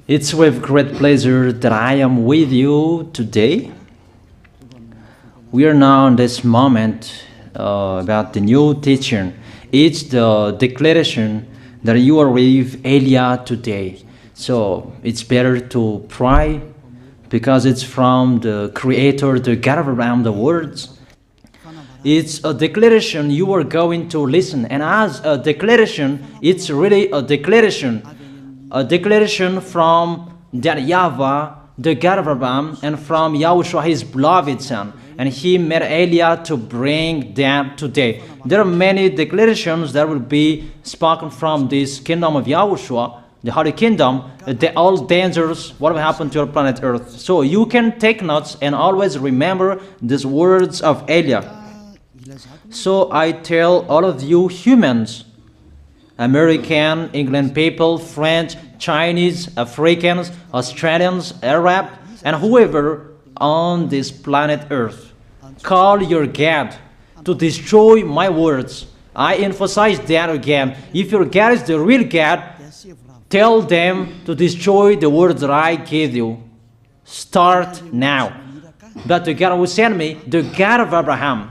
It's with great pleasure that I am with you today. We are now in this moment about the new teaching. It's the declaration that you are with Elia today. So it's better to pray because it's from the Creator, the God of around the words. It's a declaration you are going to listen. And as a declaration, it's really a declaration from that YAHVAH, the God of Abraham, and from YAHOSHUAH, his beloved son. And he made Elia to bring them today. There are many declarations that will be spoken from this kingdom of YAHOSHUAH, the Holy Kingdom, all dangers, what will happen to our planet Earth. So you can take notes and always remember these words of Elia. So I tell all of you humans, American, England people, French, Chinese, Africans, Australians, Arab, and whoever on this planet Earth, call your God to destroy my words. I emphasize that again. If your God is the real God, tell them to destroy the words that I give you. Start now. But the God who sent me, the God of Abraham,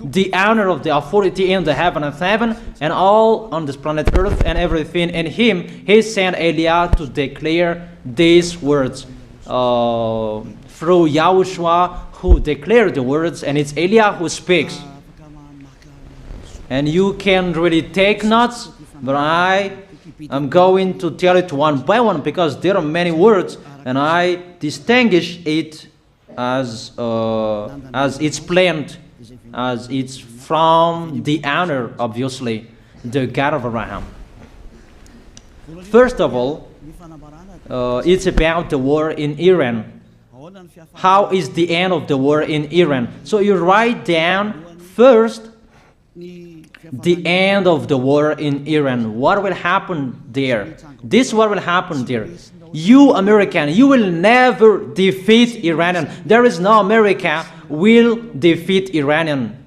the honor of the authority in the heaven and heaven, and all on this planet Earth and everything in him, he sent Elia to declare these words through YAHOSHUAH, who declared the words, and it's Elia who speaks. And you can really take notes, but I am going to tell it one by one because there are many words, and I distinguish it as it's planned, as it's from the honor, obviously, the God of Abraham. First of all, it's about the war in Iran. How is the end of the war in Iran? So you write down first the end of the war in Iran. What will happen there? This is what will happen there. You American, you will never defeat Iranian. There is no America will defeat Iranian.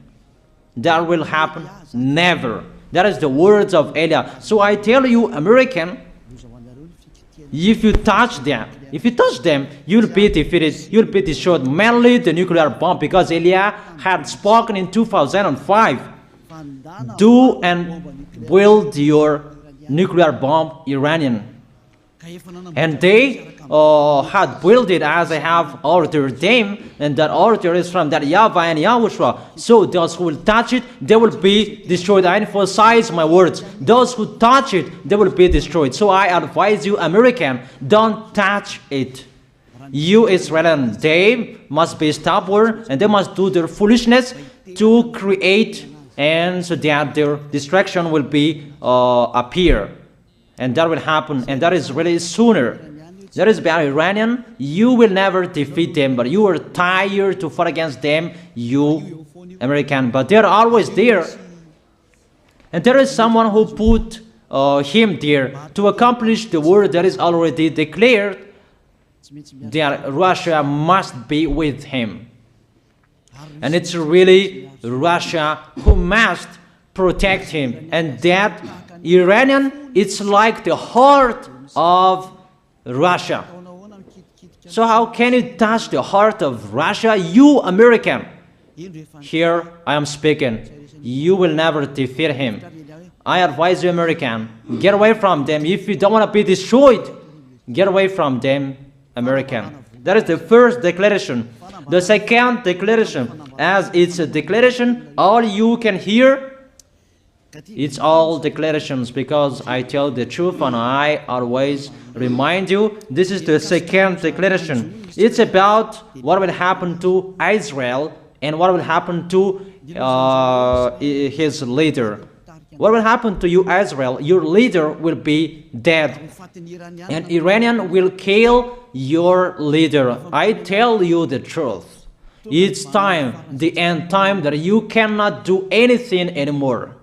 That will happen never. That is the words of Elia. So I tell you, American, if you touch them, you'll be defeated, you'll be destroyed. Mainly the nuclear bomb, because Elia had spoken in 2005. Do and build your nuclear bomb, Iranian. And they had built it as I have ordered them, and that order is from that YAHVAH and YAHOSHUAH. So those who will touch it, they will be destroyed. I emphasize my words. Those who touch it, they will be destroyed. So I advise you, American, don't touch it. You Israelis, they must be stubborn, and they must do their foolishness to create, and so that their destruction will be appear. And that will happen, and that is really sooner. That is about Iranian. You will never defeat them, but you are tired to fight against them, you American. But they're always there. And there is someone who put him there to accomplish the word that is already declared, that Russia must be with him. And it's really Russia who must protect him. And that Iranian, it's like the heart of Russia. So how can you touch the heart of Russia, you American? Here I am speaking. You will never defeat him. I advise you, American, get away from them. If you don't want to be destroyed, get away from them, American. That is the first declaration. The second declaration, as it's a declaration, all you can hear, it's all declarations, because I tell the truth and I always remind you, this is the second declaration. It's about what will happen to Israel and what will happen to his leader. What will happen to you, Israel? Your leader will be dead, and Iranian will kill your leader. I tell you the truth. It's time, the end time, that you cannot do anything anymore.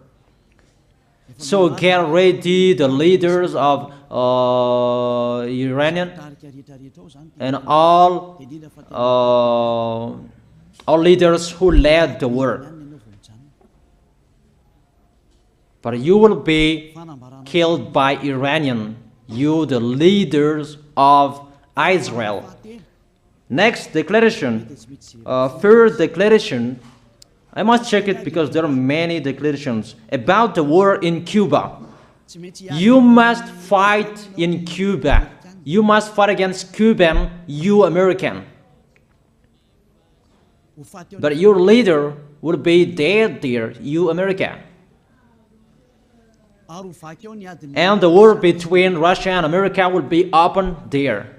So get ready, the leaders of Iranian and all leaders who led the war. but you will be killed by Iranian, you the leaders of Israel. Next declaration, third declaration, I must check it because there are many declarations about the war in Cuba. You must fight in Cuba. You must fight against Cuban, you American. But your leader will be dead there, you America. And the war between Russia and America will be open there.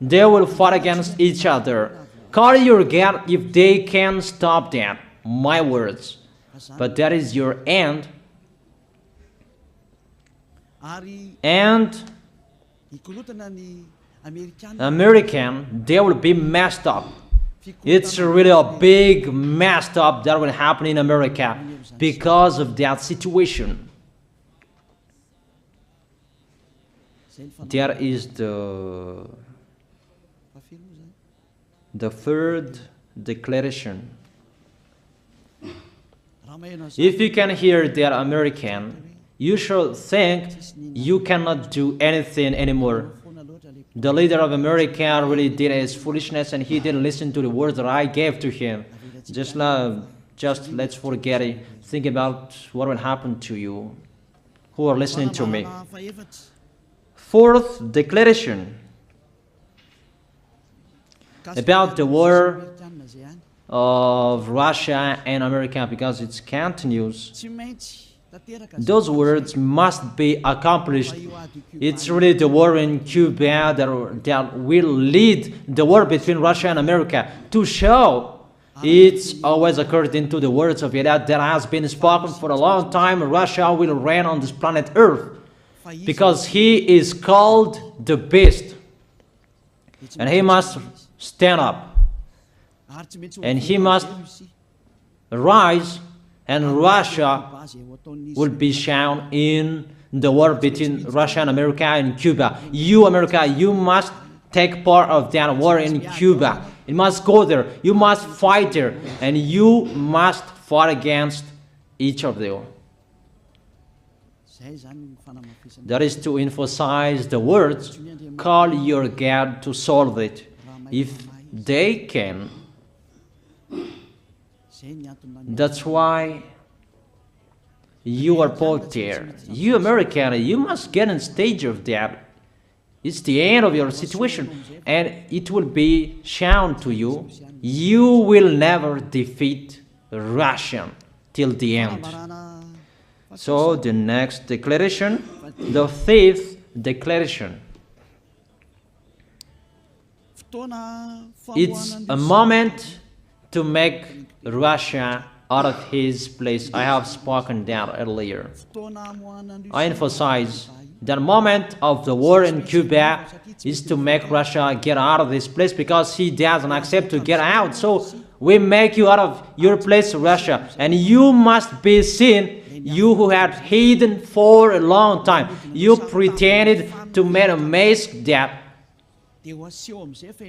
They will fight against each other. Call your God if they can stop that. My words. But that is your end. And American, they will be messed up. It's really a big messed up that will happen in America because of that situation. That is the third declaration. If you can hear that American, you should think you cannot do anything anymore. The leader of America really did his foolishness and he didn't listen to the words that I gave to him. Just let's forget it. Think about what will happen to you who are listening to me. Fourth declaration about the war of Russia and America, because it continues. Those words must be accomplished. It's really the war in Cuba that will lead the war between Russia and America to show it's always according to the words of YAH that has been spoken for a long time. Russia will reign on this planet Earth because he is called the beast and he must stand up and he must rise, and Russia will be shown in the war between Russia and America and Cuba. You, America, you must take part of that war in Cuba. You must go there. You must fight there. And you must fight against each of them. That is to emphasize the words, call your God to solve it. If they can, that's why you are both there. You American, you must get in stage of that. It's the end of your situation and it will be shown to you. You will never defeat Russia till the end. So the next declaration, the fifth declaration. It's a moment to make Russia out of his place. I have spoken that earlier. I emphasize the moment of the war in Cuba is to make Russia get out of this place because he doesn't accept to get out. So we make you out of your place, Russia, and you must be seen. You who had hidden for a long time, you pretended to make a mask that,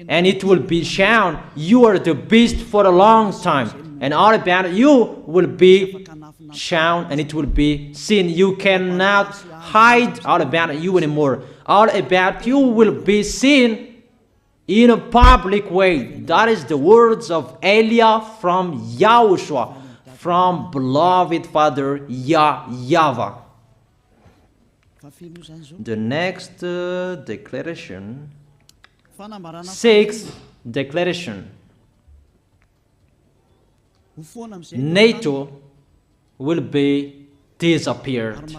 and it will be shown you are the beast for a long time, and all about you will be shown and it will be seen. You cannot hide all about you anymore. All about you will be seen in a public way. That is the words of Elia from YAHOSHUAH, from beloved Father YAHVAH. The next declaration, sixth declaration. NATO will be disappeared,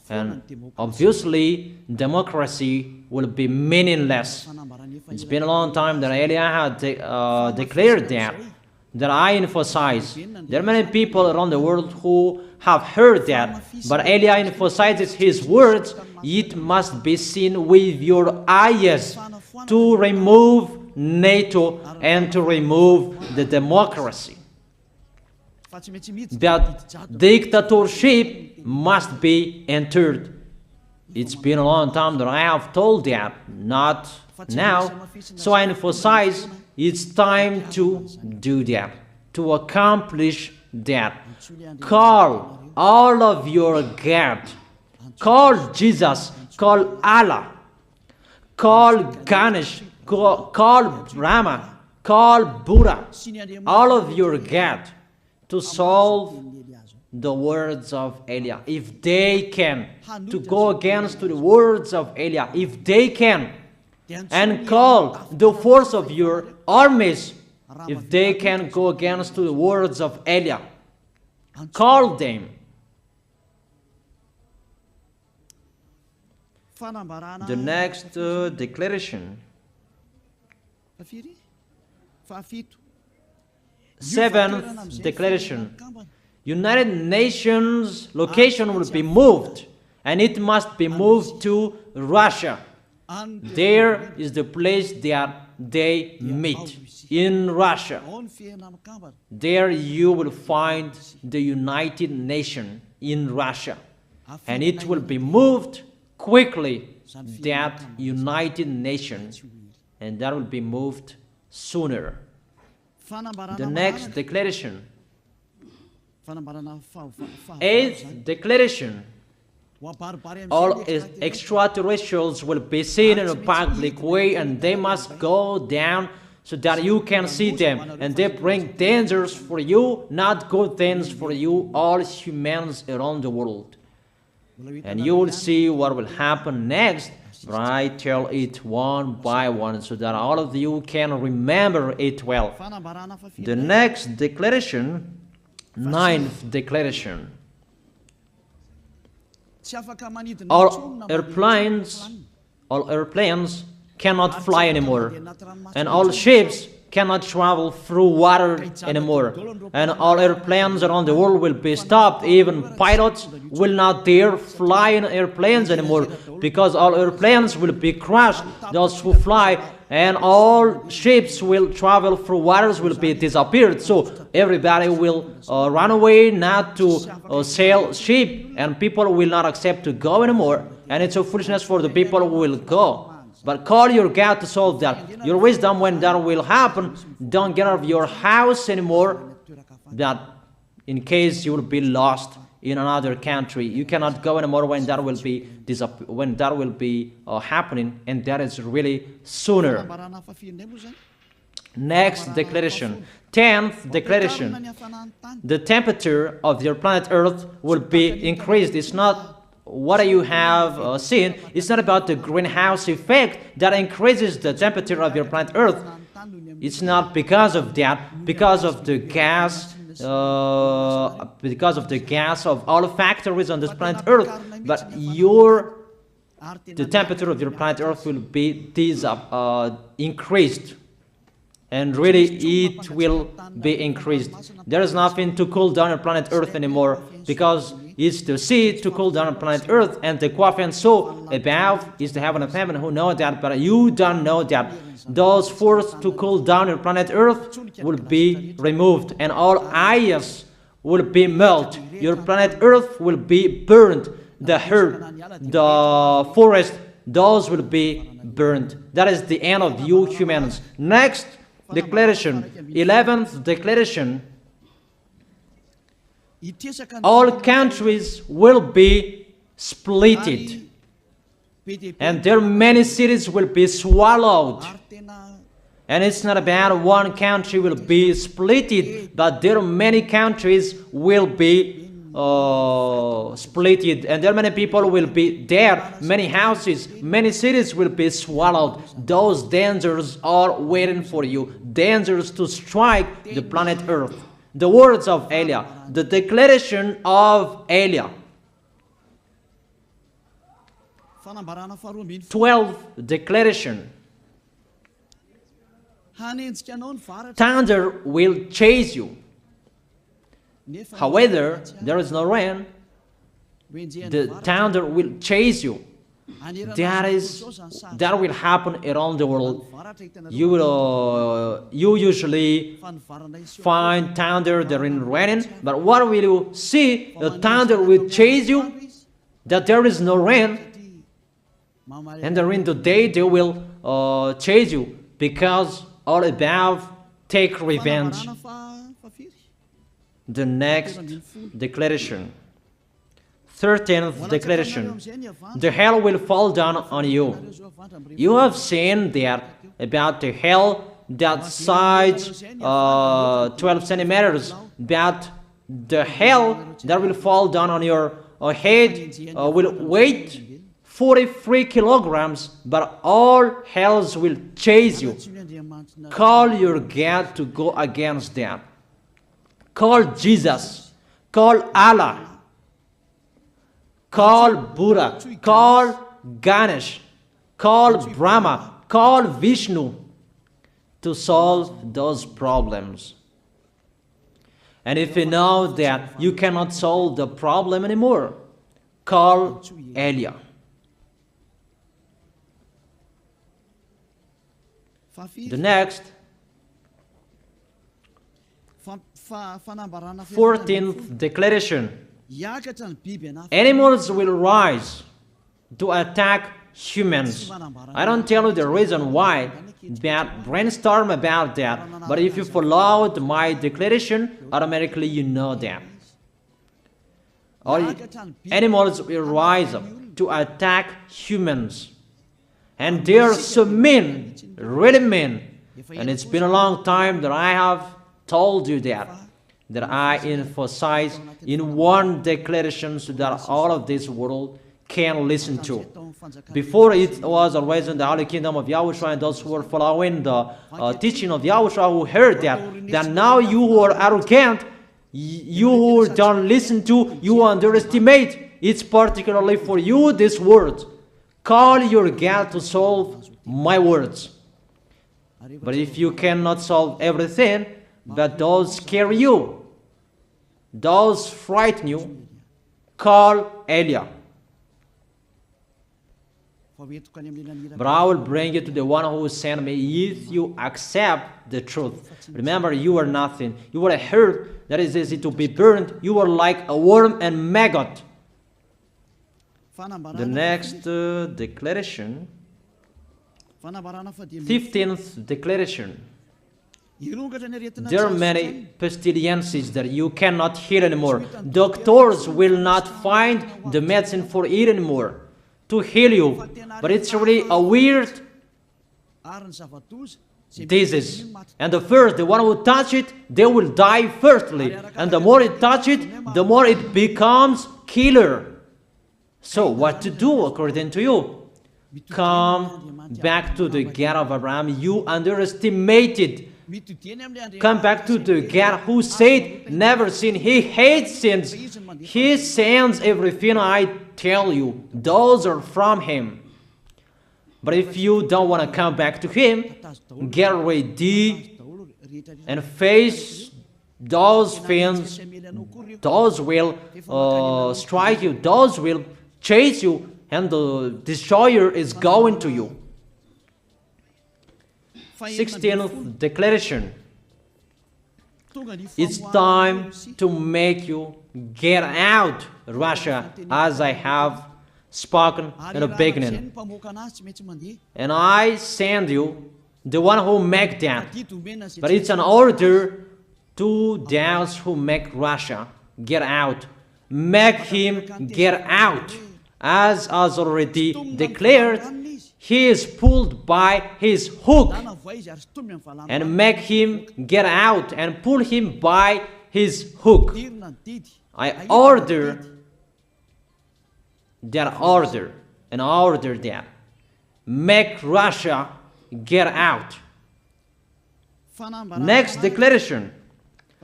and obviously democracy will be meaningless. It's been a long time that Elia had declared that I emphasize. There are many people around the world who have heard that, but Elia emphasizes his words. It must be seen with your eyes to remove NATO and to remove the democracy. That dictatorship must be entered. It's been a long time that I have told that, not now. So I emphasize it's time to do that, to accomplish that. Call all of your God. Call Jesus, call Allah, call Ganesh, call Brahma, call Buddha, all of your God, to solve the words of Eliah. If they can, to go against the words of Eliah, if they can, and call the force of your armies, if they can go against the words of Eliah, call them. The next declaration. Seventh declaration. United Nations location will be moved, and it must be moved to Russia. There is the place that they meet, in Russia. There you will find the United Nations in Russia, and it will be moved quickly, that United Nations, and that will be moved sooner. The next declaration. Eighth declaration. All extraterrestrials will be seen in a public way, and they must go down so that you can see them, and they bring dangers for you, not good things for you, all humans around the world. And you will see what will happen next, but I tell it one by one so that all of you can remember it well. The next declaration, ninth declaration. All airplanes cannot fly anymore, and all ships cannot travel through water anymore, and all airplanes around the world will be stopped. Even pilots will not dare fly in airplanes anymore, because all airplanes will be crushed, those who fly, and all ships will travel through waters will be disappeared. So everybody will run away not to sail ship, and people will not accept to go anymore, and it's a foolishness for the people who will go. But call your God to solve that. Your wisdom when that will happen. Don't get out of your house anymore, that in case you will be lost in another country. You cannot go anymore when that will be happening, and that is really sooner. Next declaration. 10th declaration. The temperature of your planet Earth will be increased. It's not what you have seen. It's not about the greenhouse effect that increases the temperature of your planet Earth. It's not because of that, because of the gas, of all factories on this planet Earth. But the temperature of your planet Earth will be increased, and really it will be increased. There is nothing to cool down your planet Earth anymore, because it's the sea to cool down on planet Earth, and the Quaf and so above is the heaven of heaven. Who know that? But you don't know that. Those forces to cool down your planet Earth will be removed, and all ice will be melted. Your planet Earth will be burned. The earth, the forest, those will be burned. That is the end of you humans. Next declaration, 11th declaration. All countries will be splitted, and their many cities will be swallowed. And it's not about one country will be splitted, but there are many countries will be splitted, and there are many people will be there, many houses, many cities will be swallowed. Those dangers are waiting for you, dangers to strike the planet Earth. The words of Eliah, the declaration of Eliah. 12th declaration. Thunder will chase you. However, there is no rain. The thunder will chase you. That will happen around the world. You usually find thunder during raining, but what will you see? The thunder will chase you, that there is no rain, and during the day they will chase you, because all above take revenge. The next declaration. 13th declaration. The hell will fall down on you. You have seen that about the hell that size 12 centimeters, but the hell that will fall down on your head will weigh 43 kilograms, but all hells will chase you. Call your God to go against them. Call Jesus. Call Allah. Call Buddha. Call Ganesh. Call Brahma. Call Vishnu to solve those problems. And if you know that you cannot solve the problem anymore, call YAH. The next, 14th declaration. Animals will rise to attack humans. I don't tell you the reason why, but brainstorm about that. But if you followed my declaration, automatically you know that. All animals will rise up to attack humans. And they are so mean, really mean. And it's been a long time that I have told you that I emphasize in one declaration so that all of this world can listen to. Before it was always in the Holy Kingdom of YAHOSHUAH and those who were following the teaching of YAHOSHUAH who heard that now you who are arrogant, you who don't listen to, you underestimate. It's particularly for you this word. Call your God to solve my words. But if you cannot solve everything, but those scare you, those frighten you, call YAH. But I will bring you to the one who sent me if you accept the truth. Remember, you are nothing. You are a herb that is easy to be burned. You are like a worm and maggot. The next declaration, 15th declaration. There are many pestilences that you cannot heal anymore. Doctors will not find the medicine for it anymore to heal you. But it's really a weird disease. And the one who touch it, they will die firstly. And the more it touch it, the more it becomes killer. So what to do according to you? Come back to the God of Abraham. You underestimated. Come back to the God who said, never sin. He hates sins. He sends everything I tell you. Those are from Him. But if you don't want to come back to Him, get ready and face those things. Those will strike you. Those will chase you. And the destroyer is going to you. 16th declaration. It's time to make you get out, Russia, as I have spoken in the beginning. And I send you the one who make that. But it's an order to those who make Russia get out. Make him get out. As already declared, he is pulled by his hook, and make him get out and pull him by his hook. I order that order and order that. Make Russia get out. Next declaration,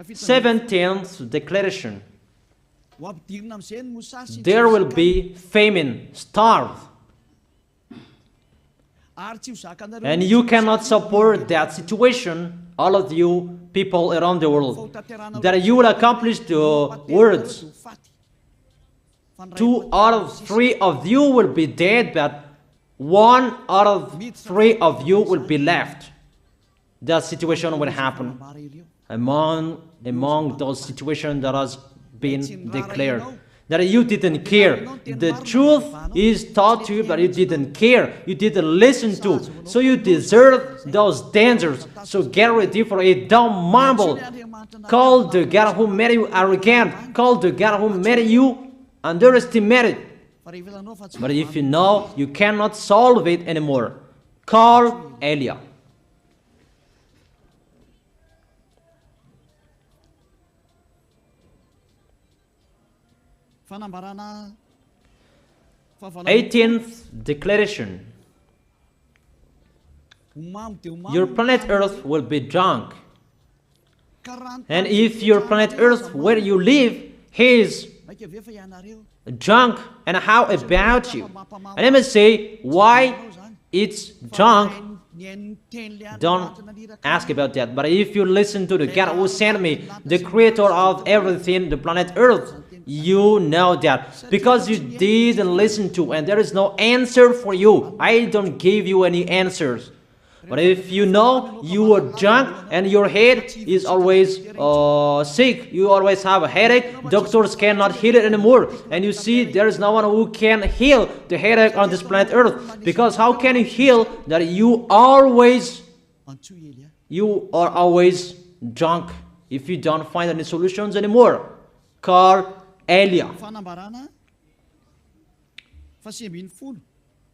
17th declaration. There will be famine, starve. And you cannot support that situation, all of you people around the world, that you will accomplish the words. 2 out of 3 of you will be dead, but 1 out of 3 of you will be left. That situation will happen among those situations that has been declared. That you didn't care. The truth is taught to you, but you didn't care. You didn't listen to. So you deserve those dangers. So get ready for it. Don't mumble. Call the God who made you arrogant. Call the God who made you underestimate it. But if you know you cannot solve it anymore, call Eliah. Eighteenth declaration. Your planet Earth will be drunk. And if your planet Earth where you live is drunk, and how about you? And let me say why it's drunk. Don't ask about that. But if you listen to the God who sent me, the creator of everything, the planet Earth, you know that. Because you didn't listen to, and there is no answer for you. I don't give you any answers. But if you know you are drunk and your head is always sick, you always have a headache, doctors cannot heal it anymore. And you see there is no one who can heal the headache on this planet Earth. Because how can you heal that you are always drunk if you don't find any solutions anymore? Call Eliah.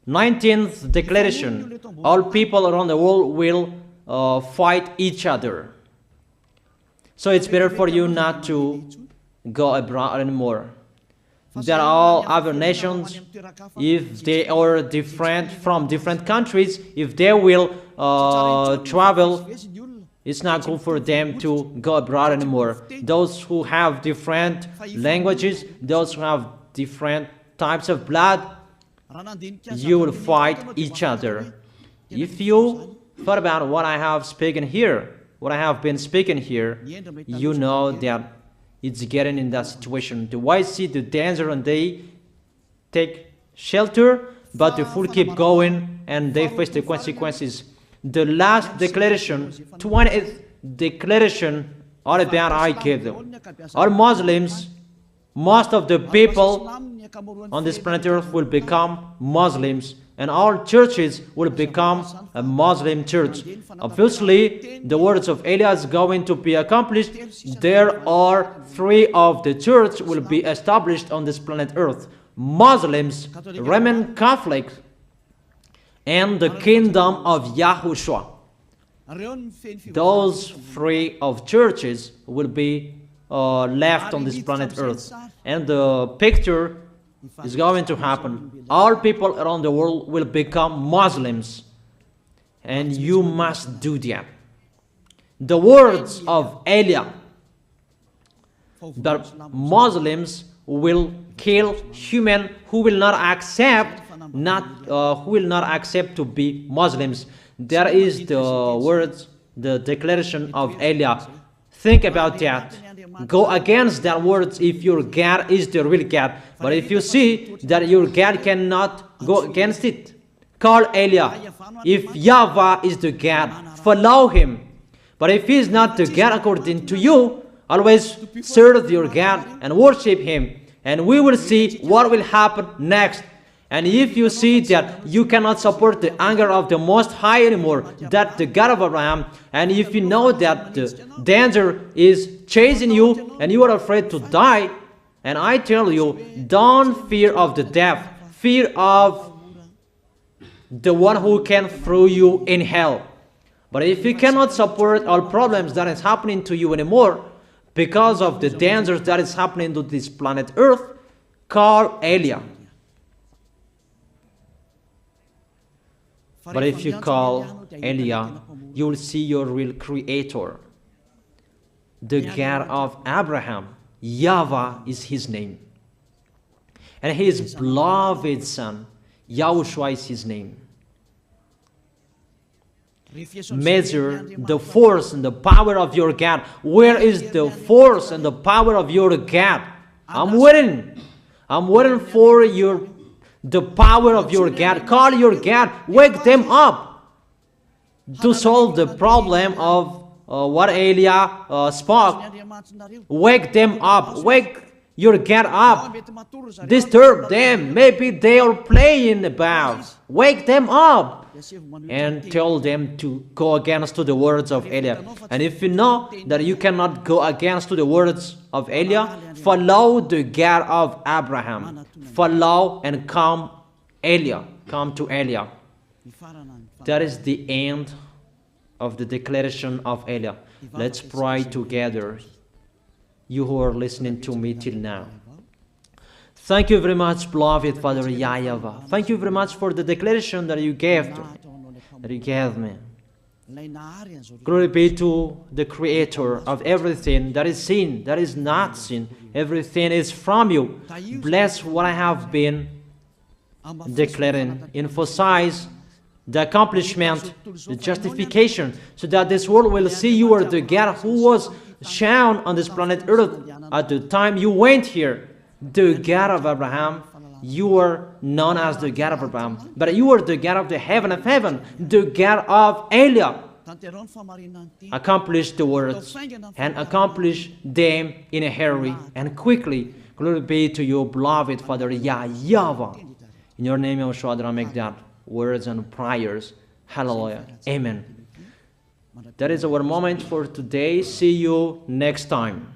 19th declaration. All people around the world will fight each other. So it's better for you not to go abroad anymore. There are all other nations, if they are different from different countries, if they will travel, it's not good for them to go abroad anymore. Those who have different languages, those who have different types of blood, you will fight each other. If you thought about what I have spoken here, what I have been speaking here, you know that it's getting in that situation. The wise see the danger and they take shelter, but the fool keep going and they face the consequences. The last declaration, 20th declaration, all about I gave them. All Muslims, most of the people on this planet Earth will become Muslims, and all churches will become a Muslim church. Obviously, the words of Eliah is going to be accomplished. There are 3 of the church will be established on this planet Earth: Muslims, Roman Catholics, and the kingdom of YAHOSHUAH. Those 3 of churches will be left on this planet Earth, and the picture is going to happen. All people around the world will become Muslims, and you must do that. The words of Eliah, that Muslims will kill human who will not accept to be Muslims. That is the words, the declaration of Eliah. Think about that. Go against that words if your God is the real God. But if you see that your God cannot go against it, call Eliah. If YAHVAH is the God, follow him. But if he is not the God according to you, always serve your God and worship him. And we will see what will happen next. And if you see that you cannot support the anger of the Most High anymore, that the God of Abraham, and if you know that the danger is chasing you and you are afraid to die, and I tell you, don't fear of the death, fear of the one who can throw you in hell. But if you cannot support all problems that is happening to you anymore, because of the dangers that is happening to this planet Earth, call Eliah. But if you call Eliah, you will see your real creator, the God of Abraham. YAHVAH is his name. And his beloved son, YAHOSHUAH is his name. Measure the force and the power of your God. Where is the force and the power of your God? I'm waiting. I'm waiting for the power of your God. Call your God. Wake them up to solve the problem of what Eliah spoke. Wake them up. Wake your God up. Disturb them. Maybe they are playing about. Wake them up. and tell them to go against to the words of Eliah. And if you know that you cannot go against to the words of Eliah, follow the God of Abraham. Follow and come to Eliah. That is the end of the declaration of Eliah. Let's pray together, you who are listening to me till now. Thank you very much, beloved Father YAHVAH. Thank you very much for the declaration that you gave to me, that you gave me. Glory be to the Creator of everything that is seen, that is not seen. Everything is from you. Bless what I have been declaring. Emphasize the accomplishment, the justification, so that this world will see you are the God who was shown on this planet Earth at the time you went here. The God of Abraham, you are known as the God of Abraham, but you are the God of the heaven of heaven, the God of Eliah. Accomplish the words and accomplish them in a hurry and quickly. Glory be to you, beloved Father YAHVAH. In your name, YAHOSHUAH, I make that words and prayers. Hallelujah. Amen. That is our moment for today. See you next time.